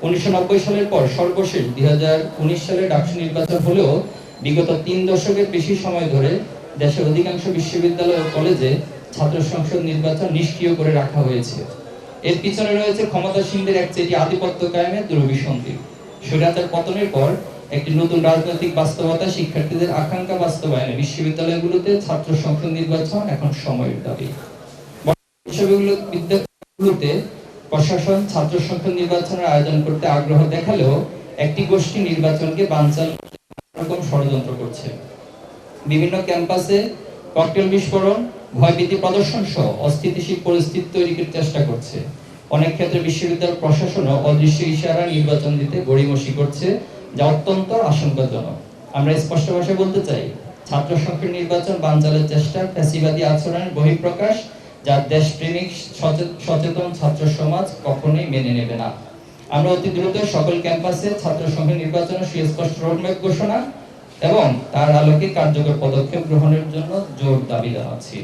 1990 সালের পর সর্বশেষ 2019 সালে ডাকসু নির্বাচন হলেও বিগত 3 দশকের বেশি সময় ধরে দেশের অধিকাংশ বিশ্ববিদ্যালয় ও কলেজে ছাত্র সংসদ নির্বাচন নিষ্ক্রিয় করে রাখা হয়েছে। এর পিছনে রয়েছে ক্ষমতাসীনদের একচেটিয়া আধিপত্য কায়েমের দুরভিসন্ধি। স্বৈরাচার পতনের পর একটি নতুন রাজনৈতিক বাস্তবতা শিক্ষার্থীদের আকাঙ্ক্ষা বাস্তবায়নে বিশ্ববিদ্যালয়গুলোতে ছাত্র সংসদ নির্বাচন এখন সময়ের দাবি। বিশ্ববিদ্যালয়গুলোতে প্রশাসন ছাত্র সংসদ নির্বাচনের আয়োজন করতে আগ্রহ দেখালেও একটি গোষ্ঠী নির্বাচনকে বানচাল রকম ষড়যন্ত্র করছে। বিভিন্ন ক্যাম্পাসে ককটেল বিস্ফোরণ, ভয়ভীতি প্রদর্শন সহ অস্থিতিশীল পরিস্থিতি তৈরির চেষ্টা করছে। অনেক ক্ষেত্রে বিশ্ববিদ্যালয় প্রশাসনও অদৃশ্য ইশারা নির্বাচন দিতে গড়িমসি করছে, যা অত্যন্ত আশঙ্কাজনক। আমরা স্পষ্ট ভাষায় বলতে চাই, ছাত্র সংসদ নির্বাচন বানচালের চেষ্টা ফ্যাসিবাদী আচরণের বহিঃপ্রকাশ, যা দেশপ্রেমিক সচেতন ছাত্র সমাজ কখনোই মেনে নেবে না। আমরা অতি দ্রুত সকল ক্যাম্পাসে ছাত্র সংসদ নির্বাচনের সুস্পষ্ট রোডম্যাপ ঘোষণা এবং তার আলোকে কার্যকর পদক্ষেপ গ্রহণের জন্য জোর দাবি জানাচ্ছি।